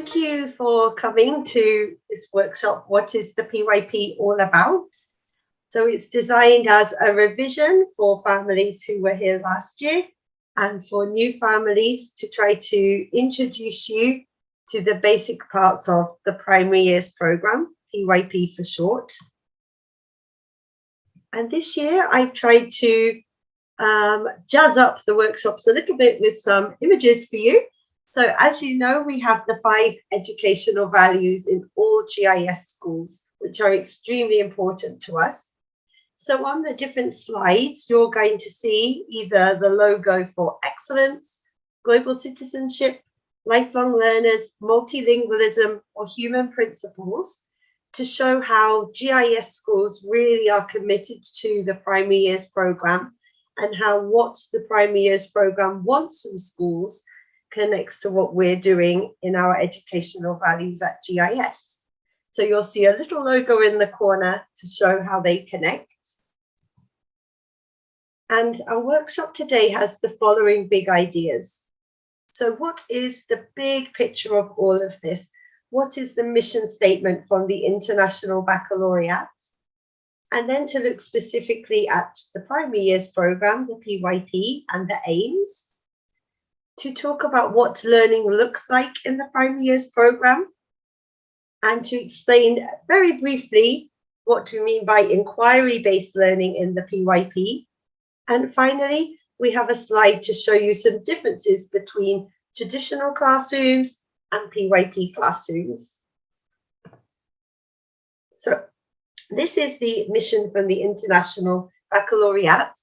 Thank you for coming to this workshop. What is the PYP all about? So it's designed as a revision for families who were here last year and for new families to try to introduce you to the basic parts of the primary years program, PYP for short. And this year I've tried to jazz up the workshops a little bit with some images for you. So as you know, we have the 5 educational values in all GIS schools, which are extremely important to us. So on the different slides, you're going to see either the logo for excellence, global citizenship, lifelong learners, multilingualism, or human principles to show how GIS schools really are committed to the primary years program and how what the primary years program wants from schools connects to what we're doing in our educational values at GIS. So you'll see a little logo in the corner to show how they connect. And our workshop today has the following big ideas. So what is the big picture of all of this? What is the mission statement from the International Baccalaureate? And then to look specifically at the primary years program, the PYP, and the aims. To talk about what learning looks like in the primary years program, and to explain very briefly what we mean by inquiry-based learning in the PYP. And finally, we have a slide to show you some differences between traditional classrooms and PYP classrooms. So this is the mission from the International Baccalaureate,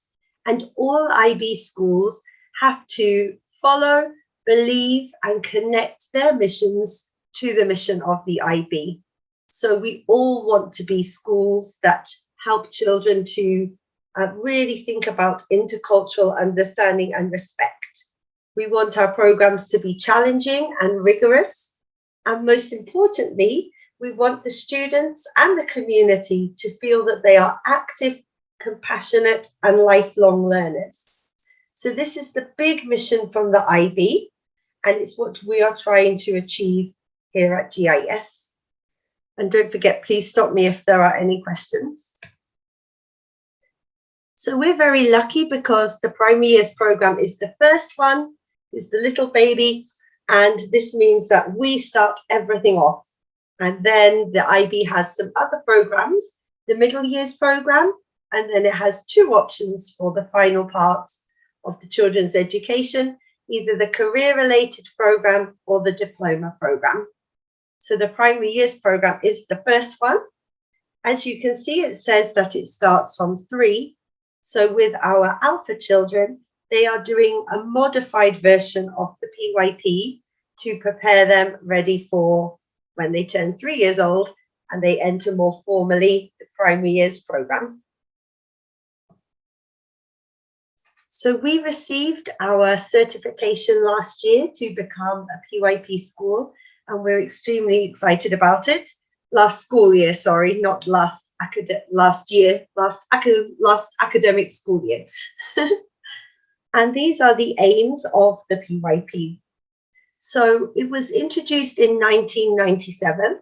and all IB schools have to follow, believe, and connect their missions to the mission of the IB. So we all want to be schools that help children to really think about intercultural understanding and respect. We want our programs to be challenging and rigorous. And most importantly, we want the students and the community to feel that they are active, compassionate, and lifelong learners. So this is the big mission from the IB, and it's what we are trying to achieve here at GIS. And don't forget, please stop me if there are any questions. So we're very lucky because the primary years program is the first one, is the little baby, and this means that we start everything off. And then the IB has some other programs, the middle years program, and then it has 2 options for the final part of the children's education, either the career-related program or the diploma program. So the primary years program is the first one. As you can see, it says that it starts from 3. So with our alpha children, they are doing a modified version of the PYP to prepare them ready for when they turn 3 years old and they enter more formally the primary years program. So we received our certification last year to become a PYP school, and we're extremely excited about it. Last school year, sorry, not last academic school year. And these are the aims of the PYP. So it was introduced in 1997,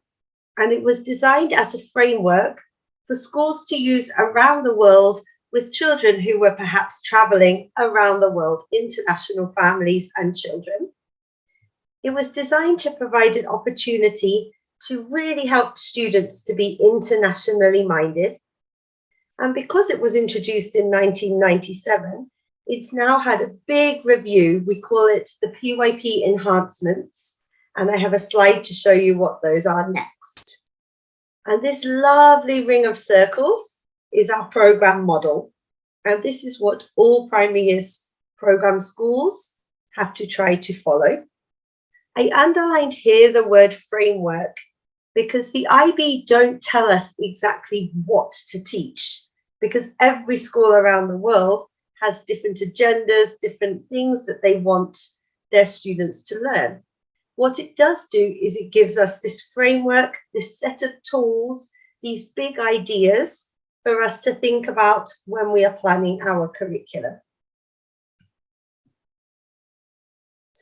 and it was designed as a framework for schools to use around the world with children who were perhaps traveling around the world, international families and children. It was designed to provide an opportunity to really help students to be internationally minded. And because it was introduced in 1997, it's now had a big review. We call it the PYP Enhancements. And I have a slide to show you what those are next. And this lovely ring of circles is our program model. And this is what all primary years program schools have to try to follow. I underlined here the word framework because the IB don't tell us exactly what to teach, because every school around the world has different agendas, different things that they want their students to learn. What it does do is it gives us this framework, this set of tools, these big ideas for us to think about when we are planning our curriculum.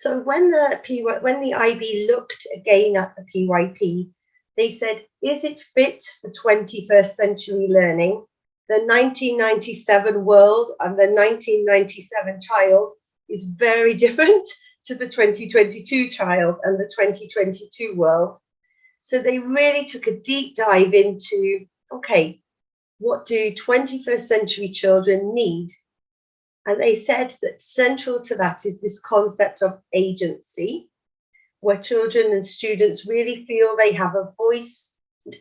So when the IB looked again at the PYP, they said, is it fit for 21st century learning? The 1997 world and the 1997 child is very different to the 2022 child and the 2022 world. So they really took a deep dive into, okay, what do 21st century children need? And they said that central to that is this concept of agency, where children and students really feel they have a voice,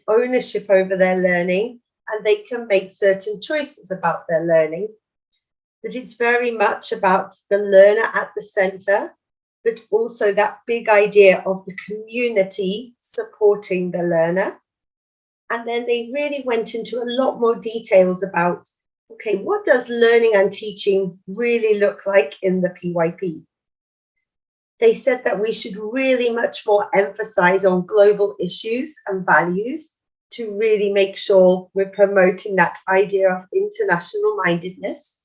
ownership over their learning, and they can make certain choices about their learning. That it's very much about the learner at the center, but also that big idea of the community supporting the learner. And then they really went into a lot more details about, okay, what does learning and teaching really look like in the PYP? They said that we should really much more emphasize on global issues and values to really make sure we're promoting that idea of international mindedness.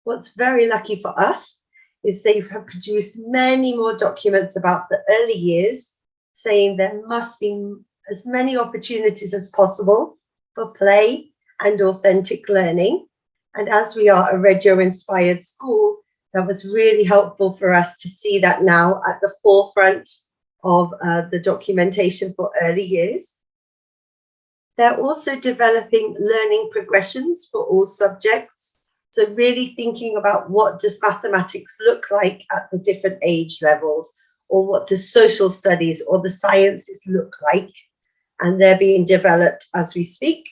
What's very lucky for us is they have produced many more documents about the early years, saying there must be as many opportunities as possible for play and authentic learning. And as we are a Reggio-inspired school, that was really helpful for us to see that now at the forefront of the documentation for early years. They're also developing learning progressions for all subjects. So really thinking about what does mathematics look like at the different age levels, or what does social studies or the sciences look like? And they're being developed as we speak.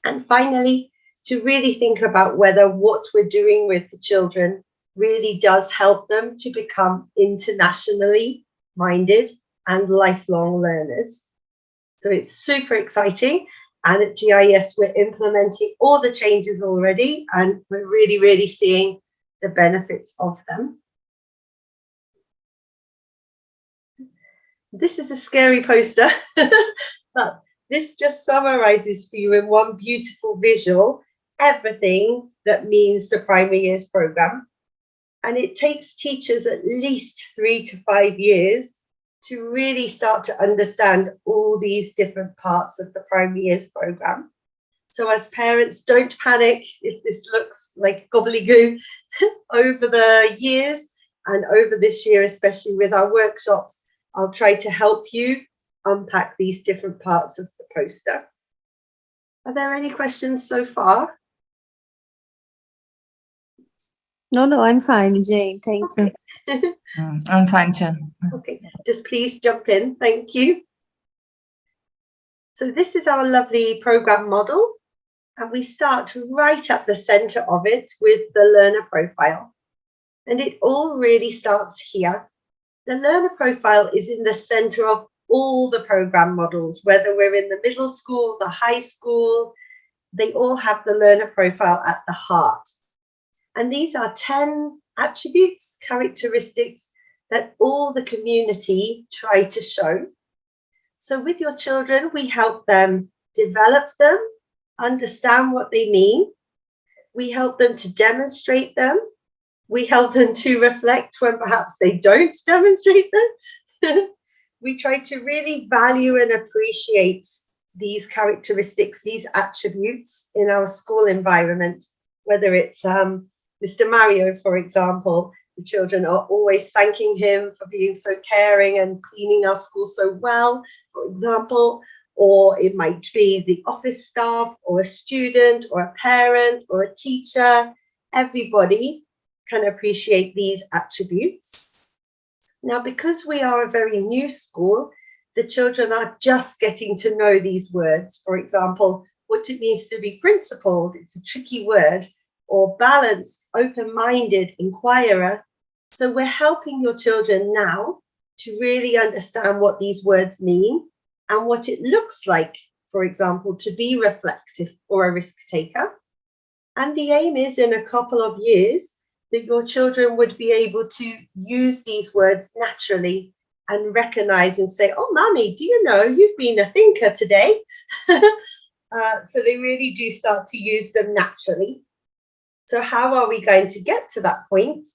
And finally, to really think about whether what we're doing with the children really does help them to become internationally minded and lifelong learners. So it's super exciting. And at GIS, we're implementing all the changes already, and we're really, really seeing the benefits of them. This is a scary poster, but this just summarizes for you in one beautiful visual everything that means the primary years program. And it takes teachers at least 3 to 5 years to really start to understand all these different parts of the primary years program. So as parents, don't panic if this looks like gobbledygook. Over the years and over this year, especially with our workshops, I'll try to help you unpack these different parts of the poster. Are there any questions so far? No, I'm fine, Jane. Thank you. I'm fine too. Okay, just please jump in. Thank you. So this is our lovely program model, and we start right at the center of it with the learner profile. And it all really starts here. The learner profile is in the center of all the program models, whether we're in the middle school, the high school, they all have the learner profile at the heart. And these are 10 attributes, characteristics that all the community try to show. So with your children, we help them develop them, understand what they mean. We help them to demonstrate them. We help them to reflect when perhaps they don't demonstrate them. We try to really value and appreciate these characteristics, these attributes in our school environment, whether it's Mr. Mario, for example. The children are always thanking him for being so caring and cleaning our school so well, for example. Or it might be the office staff or a student or a parent or a teacher. Everybody can appreciate these attributes. Now, because we are a very new school, the children are just getting to know these words. For example, what it means to be principled, it's a tricky word, or balanced, open-minded, inquirer. So we're helping your children now to really understand what these words mean and what it looks like, for example, to be reflective or a risk taker. And the aim is in a couple of years that your children would be able to use these words naturally and recognize and say, oh, mommy, do you know you've been a thinker today? So they really do start to use them naturally. So how are we going to get to that point?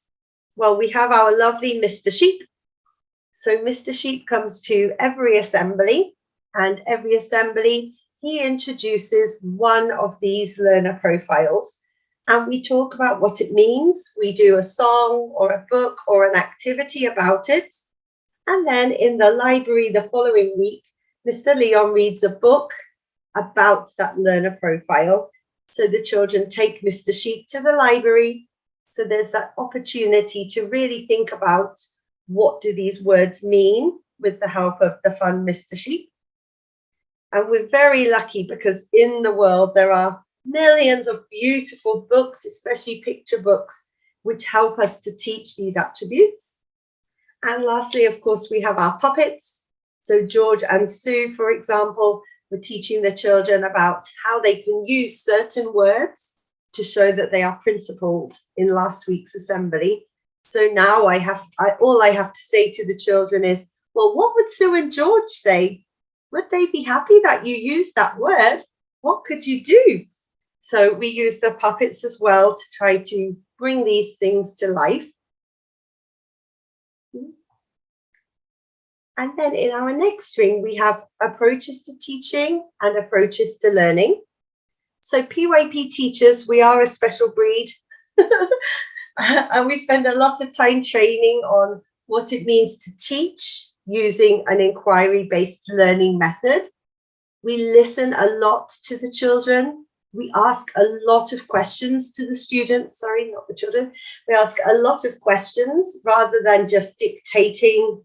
Well, we have our lovely Mr. Sheep. So Mr. Sheep comes to every assembly, and every assembly he introduces one of these learner profiles, and we talk about what it means. We do a song or a book or an activity about it. And then in the library the following week, Mr. Leon reads a book about that learner profile. So the children take Mr. Sheep to the library. So there's that opportunity to really think about what do these words mean with the help of the fun Mr. Sheep. And we're very lucky because in the world there are millions of beautiful books, especially picture books, which help us to teach these attributes. And lastly, of course, we have our puppets. So George and Sue, for example, were teaching the children about how they can use certain words to show that they are principled in last week's assembly. So now all I have to say to the children is, well, what would Sue and George say? Would they be happy that you used that word? What could you do? So we use the puppets as well to try to bring these things to life. And then in our next string, we have approaches to teaching and approaches to learning. So PYP teachers, we are a special breed. And we spend a lot of time training on what it means to teach using an inquiry-based learning method. We listen a lot to the children. We ask a lot of questions to the students. Sorry, not the children. We ask a lot of questions rather than just dictating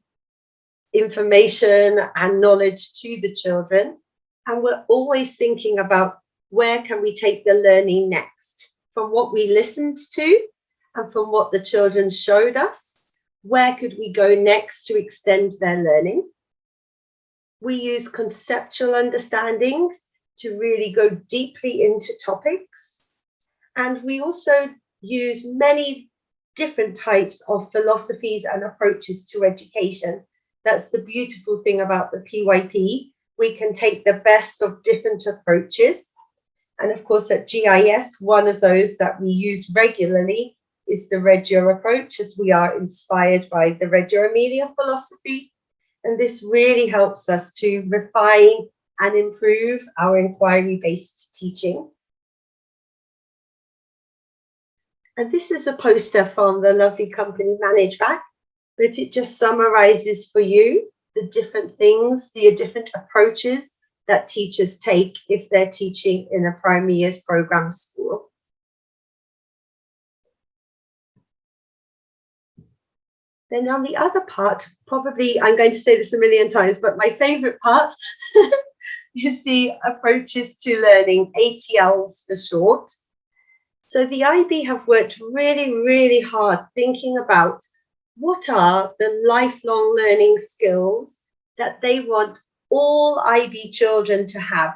information and knowledge to the children. And we're always thinking about where can we take the learning next from what we listened to and from what the children showed us. Where could we go next to extend their learning? We use conceptual understandings to really go deeply into topics. And we also use many different types of philosophies and approaches to education. That's the beautiful thing about the PYP. We can take the best of different approaches. And of course, at GIS, one of those that we use regularly is the Reggio approach, as we are inspired by the Reggio Emilia philosophy. And this really helps us to refine and improve our inquiry-based teaching. And this is a poster from the lovely company ManageBack, but it just summarizes for you the different things, the different approaches that teachers take if they're teaching in a primary years program school. Then on the other part, probably I'm going to say this a million times, but my favorite part is the approaches to learning, ATLs for short. So the IB have worked really, really hard thinking about what are the lifelong learning skills that they want all IB children to have,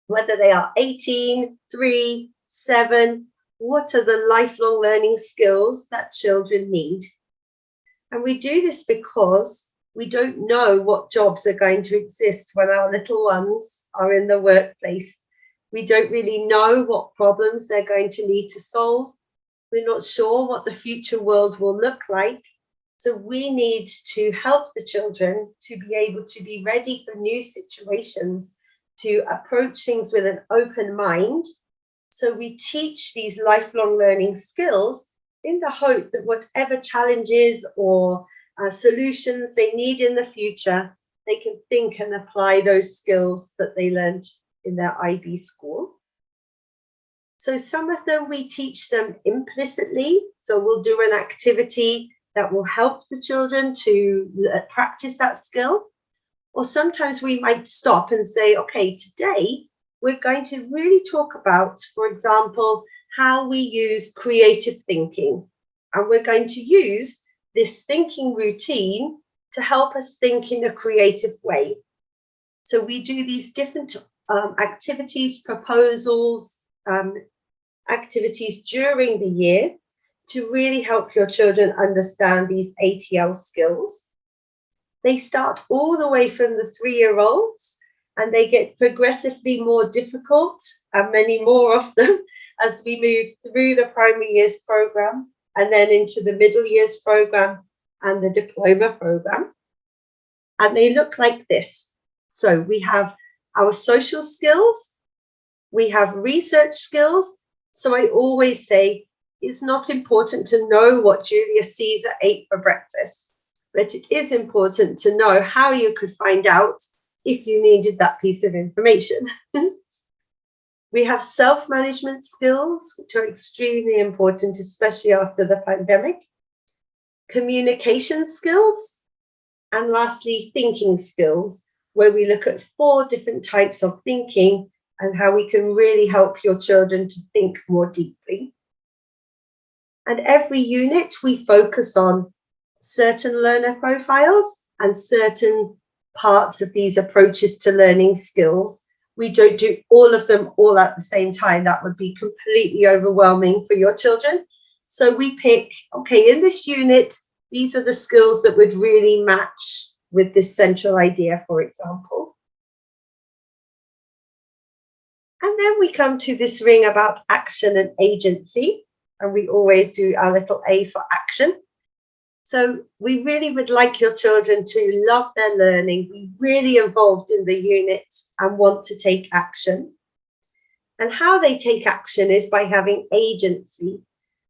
whether they are 18, 3, 7, what are the lifelong learning skills that children need? And we do this because we don't know what jobs are going to exist when our little ones are in the workplace. We don't really know what problems they're going to need to solve. We're not sure what the future world will look like. So we need to help the children to be able to be ready for new situations, to approach things with an open mind. So we teach these lifelong learning skills in the hope that whatever challenges or solutions they need in the future, they can think and apply those skills that they learned in their IB school. So some of them we teach them implicitly. So we'll do an activity that will help the children to practice that skill. Or sometimes we might stop and say, okay, today we're going to really talk about, for example, how we use creative thinking. And we're going to use this thinking routine to help us think in a creative way. So we do these different activities, proposals, activities during the year to really help your children understand these ATL skills. They start all the way from the 3-year-olds and they get progressively more difficult and many more of them as we move through the primary years program. and then into the middle years program and the diploma program. And they look like this. So we have our social skills, we have research skills. So I always say it's not important to know what Julius Caesar ate for breakfast, but it is important to know how you could find out if you needed that piece of information. We have self-management skills, which are extremely important, especially after the pandemic, communication skills, and lastly, thinking skills, where we look at 4 different types of thinking and how we can really help your children to think more deeply. And every unit, we focus on certain learner profiles and certain parts of these approaches to learning skills. We don't do all of them all at the same time. That would be completely overwhelming for your children. So we pick, okay, in this unit, these are the skills that would really match with this central idea, for example. And then we come to this ring about action and agency. And we always do our little A for action. So we really would like your children to love their learning, be really involved in the unit and want to take action. And how they take action is by having agency.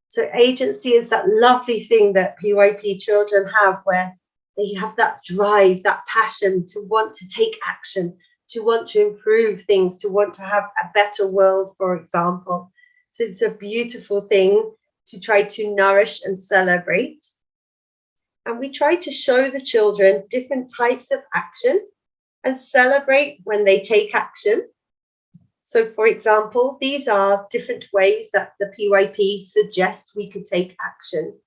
So agency is that lovely thing that PYP children have, where they have that drive, that passion to want to take action, to want to improve things, to want to have a better world, for example. So it's a beautiful thing to try to nourish and celebrate. And we try to show the children different types of action and celebrate when they take action. So, for example, these are different ways that the PYP suggests we could take action.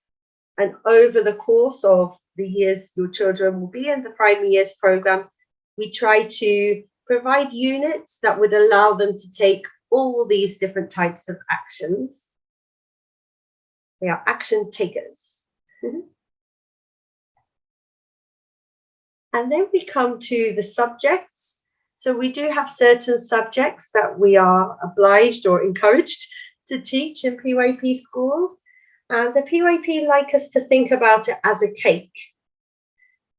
And over the course of the years your children will be in the primary years program, we try to provide units that would allow them to take all these different types of actions. They are action takers. And then we come to the subjects. So we do have certain subjects that we are obliged or encouraged to teach in PYP schools. And the PYP like us to think about it as a cake.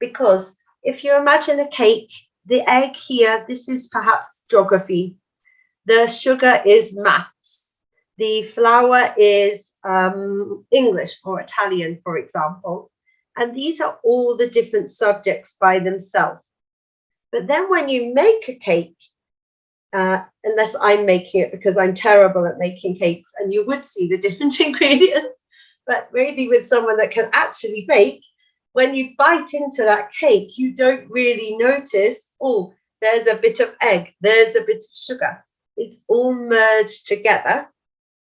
Because if you imagine a cake, the egg here, this is perhaps geography. The sugar is maths. The flour is English or Italian, for example. And these are all the different subjects by themselves. But then when you make a cake, unless I'm making it because I'm terrible at making cakes, and you would see the different ingredients, but maybe with someone that can actually bake, when you bite into that cake, you don't really notice, oh, there's a bit of egg, there's a bit of sugar. It's all merged together.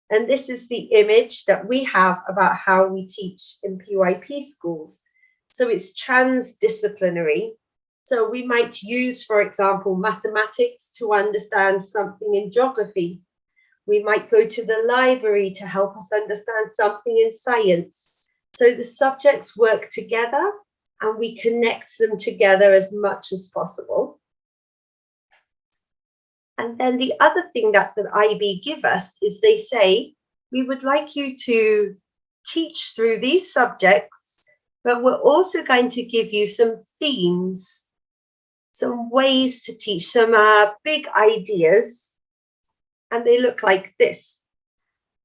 And this is the image that we have about how we teach in PYP schools. So it's transdisciplinary. So we might use, for example, mathematics to understand something in geography. We might go to the library to help us understand something in science. So the subjects work together and we connect them together as much as possible. And then the other thing that the IB give us is they say, we would like you to teach through these subjects, but we're also going to give you some themes, some ways to teach, some big ideas, and they look like this.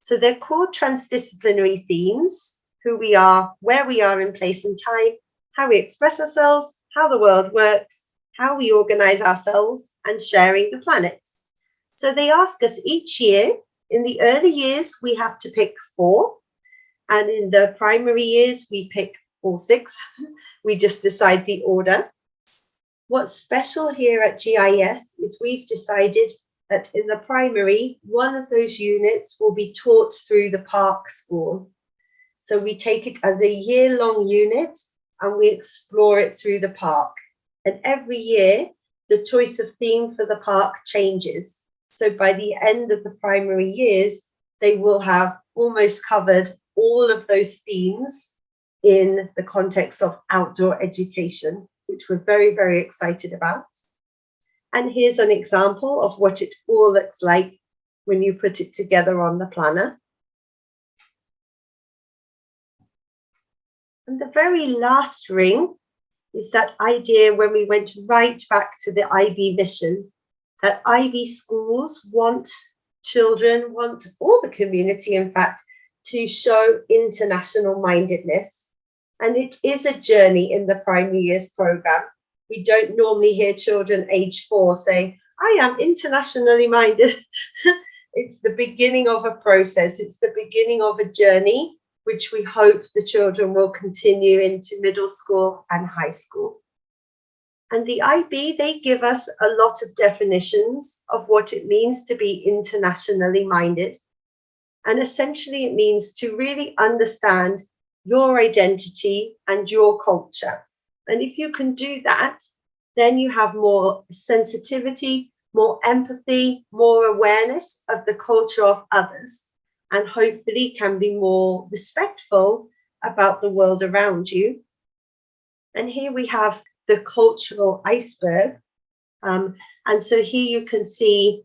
So they're called transdisciplinary themes: who we are, where we are in place and time, how we express ourselves, how the world works, how we organize ourselves, and sharing the planet. So they ask us each year. In the early years, we have to pick 4. And in the primary years, we pick all 6. We just decide the order. What's special here at GIS is we've decided that in the primary, one of those units will be taught through the park school. So we take it as a year-long unit and we explore it through the park. And every year, the choice of theme for the park changes. So by the end of the primary years, they will have almost covered all of those themes in the context of outdoor education, which we're very, very excited about. And here's an example of what it all looks like when you put it together on the planner. And the very last ring is that idea when we went right back to the IB mission, that IB schools want children, want all the community, in fact, to show international mindedness. And it is a journey in the primary years program. We don't normally hear children age 4 saying, I am internationally minded. It's the beginning of a process. It's the beginning of a journey, which we hope the children will continue into middle school and high school. And the IB, they give us a lot of definitions of what it means to be internationally minded. And essentially, it means to really understand your identity and your culture. And if you can do that, then you have more sensitivity, more empathy, more awareness of the culture of others, and hopefully can be more respectful about the world around you. And here we have the cultural iceberg. And so here you can see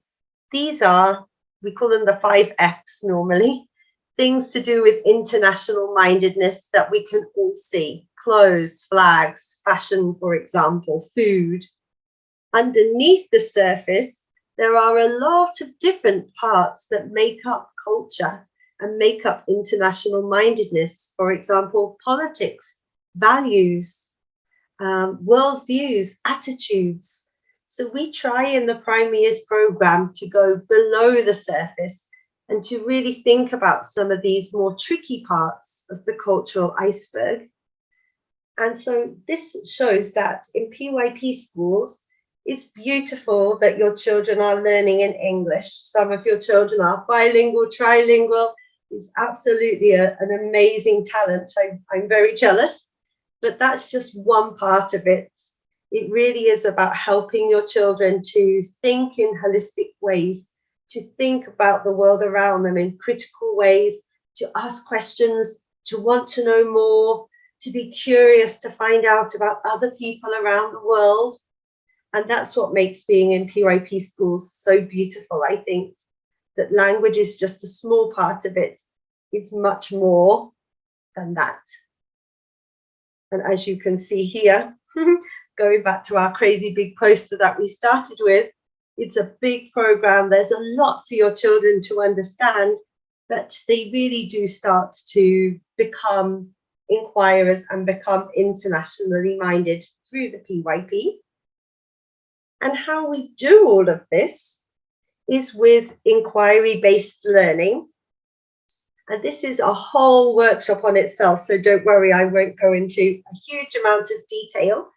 these are, we call them the 5 F's normally, things to do with international mindedness that we can all see. Clothes, flags, fashion, for example, food. Underneath the surface, there are a lot of different parts that make up culture and make up international mindedness. For example, politics, values, worldviews, attitudes. So we try in the primary years program to go below the surface and to really think about some of these more tricky parts of the cultural iceberg. And so this shows that in PYP schools, it's beautiful that your children are learning in English. Some of your children are bilingual, trilingual. It's absolutely an amazing talent. I'm very jealous, but that's just one part of it. It really is about helping your children to think in holistic ways, to think about the world around them in critical ways, to ask questions, to want to know more, to be curious, to find out about other people around the world. And that's what makes being in PYP schools so beautiful, I think, that language is just a small part of it. It's much more than that. And as you can see here, going back to our crazy big poster that we started with, it's a big program. There's a lot for your children to understand, but they really do start to become inquirers and become internationally minded through the PYP. And how we do all of this is with inquiry-based learning. And this is a whole workshop on itself, so don't worry, I won't go into a huge amount of detail.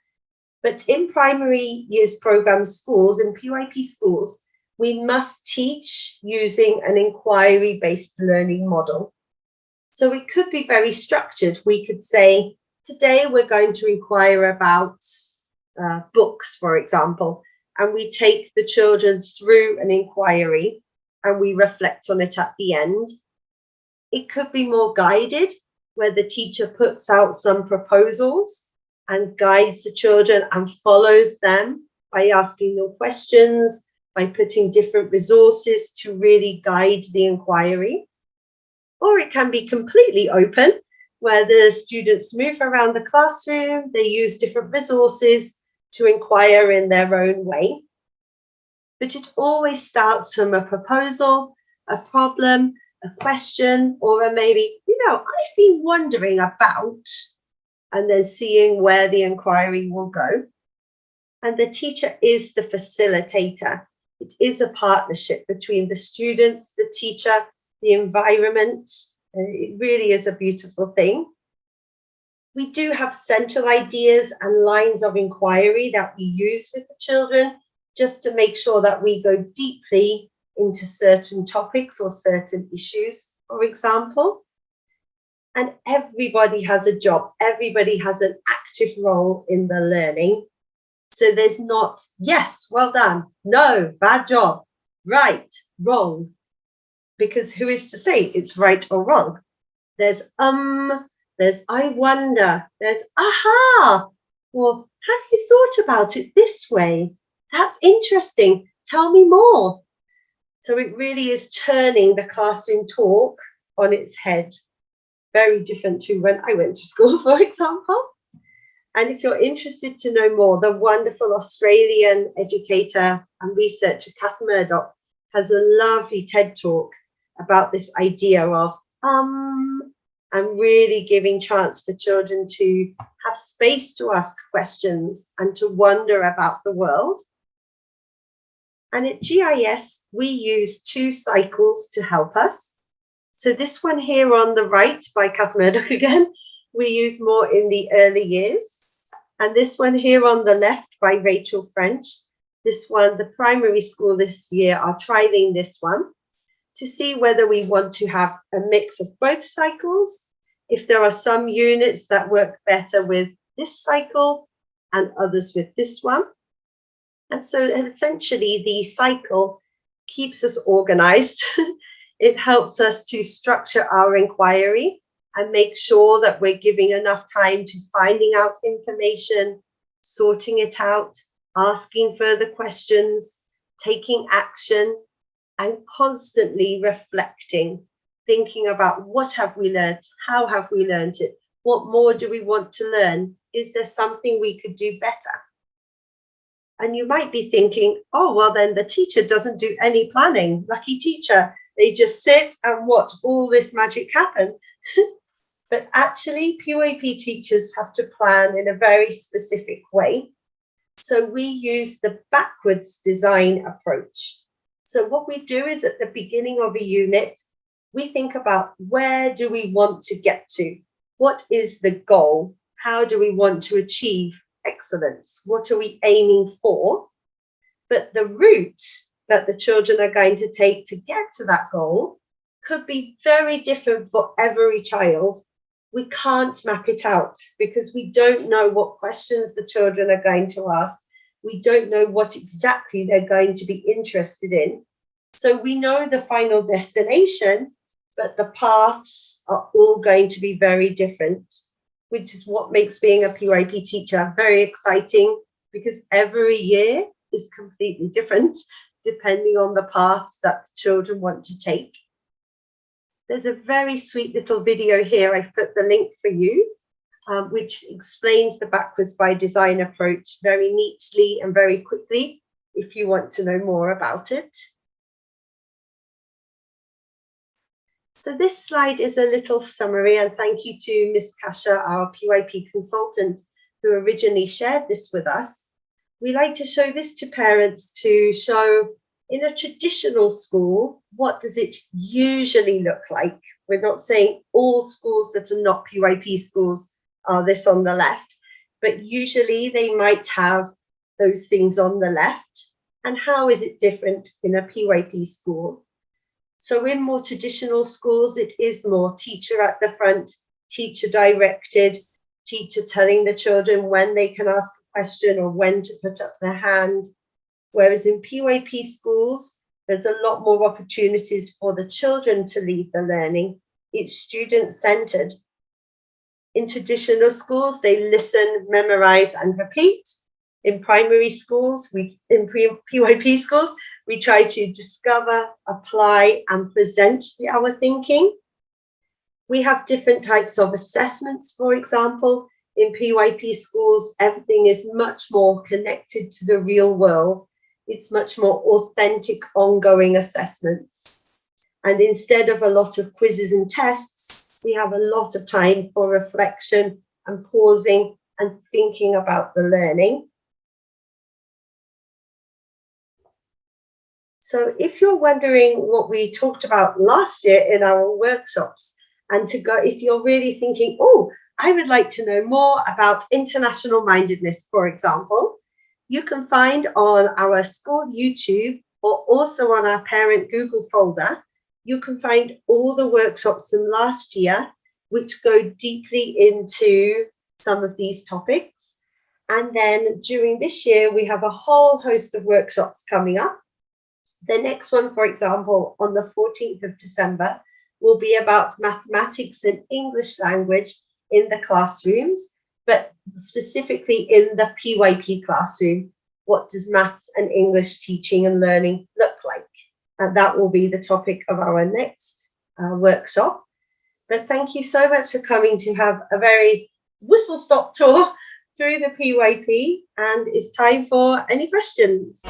But in primary years program schools, in PYP schools, we must teach using an inquiry-based learning model. So it could be very structured. We could say, today we're going to inquire about books, for example, and we take the children through an inquiry and we reflect on it at the end. It could be more guided, where the teacher puts out some proposals and guides the children and follows them by asking them questions, by putting different resources to really guide the inquiry. Or it can be completely open, where the students move around the classroom, they use different resources to inquire in their own way. But it always starts from a proposal, a problem, a question, or a maybe, I've been wondering about, and then seeing where the inquiry will go. And the teacher is the facilitator. It is a partnership between the students, the teacher, the environment. It really is a beautiful thing. We do have central ideas and lines of inquiry that we use with the children, just to make sure that we go deeply into certain topics or certain issues, for example. And everybody has a job. Everybody has an active role in the learning. So there's not, yes, well done, no, bad job, right, wrong. Because who is to say it's right or wrong? There's there's I wonder, there's aha, or have you thought about it this way? That's interesting, tell me more. So it really is turning the classroom talk on its head. very different to when I went to school, for example. And if you're interested to know more, the wonderful Australian educator and researcher Kath Murdoch has a lovely TED talk about this idea of and really giving chance for children to have space to ask questions and to wonder about the world. And at GIS, we use 2 cycles to help us. So this one here on the right by Kath Murdoch again, we use more in the early years. And this one here on the left by Rachel French, this one, the primary school this year are trialing this one to see whether we want to have a mix of both cycles, if there are some units that work better with this cycle and others with this one. And so essentially the cycle keeps us organized. It helps us to structure our inquiry and make sure that we're giving enough time to finding out information, sorting it out, asking further questions, taking action, and constantly reflecting, thinking about what have we learned, how have we learned it, what more do we want to learn, is there something we could do better? And you might be thinking, oh, well, then the teacher doesn't do any planning. Lucky teacher. They just sit and watch all this magic happen. But actually, PYP teachers have to plan in a very specific way. So we use the backwards design approach. So what we do is at the beginning of a unit, we think about where do we want to get to? What is the goal? How do we want to achieve excellence? What are we aiming for? But the route that the children are going to take to get to that goal could be very different for every child. We can't map it out because we don't know what questions the children are going to ask. We don't know what exactly they're going to be interested in. So we know the final destination, but the paths are all going to be very different, which is what makes being a PYP teacher very exciting, because every year is completely different depending on the paths that the children want to take. There's a very sweet little video here. I've put the link for you, which explains the backwards by design approach very neatly and very quickly if you want to know more about it. So this slide is a little summary, and thank you to Miss Kasha, our PYP consultant, who originally shared this with us. We like to show this to parents to show in a traditional school, what does it usually look like? We're not saying all schools that are not PYP schools are this on the left, but usually they might have those things on the left. And how is it different in a PYP school? So in more traditional schools, it is more teacher at the front, teacher directed, teacher telling the children when they can ask a question or when to put up their hand. Whereas in PYP schools, there's a lot more opportunities for the children to lead the learning. It's student-centered. In traditional schools, they listen, memorize, and repeat. In primary schools, in PYP schools, we try to discover, apply, and present our thinking. We have different types of assessments, for example. In PYP schools, everything is much more connected to the real world. It's much more authentic, ongoing assessments. And instead of a lot of quizzes and tests, we have a lot of time for reflection and pausing and thinking about the learning. So if you're wondering what we talked about last year in our workshops, and if you're really thinking, oh, I would like to know more about international mindedness, for example, you can find on our school YouTube or also on our parent Google folder, you can find all the workshops from last year, which go deeply into some of these topics. And then during this year, we have a whole host of workshops coming up. The next one, for example, on the 14th of December, will be about mathematics and English language in the classrooms, but specifically in the PYP classroom. What does maths and English teaching and learning look like? And that will be the topic of our next workshop. But thank you so much for coming to have a very whistle-stop tour through the PYP. And it's time for any questions.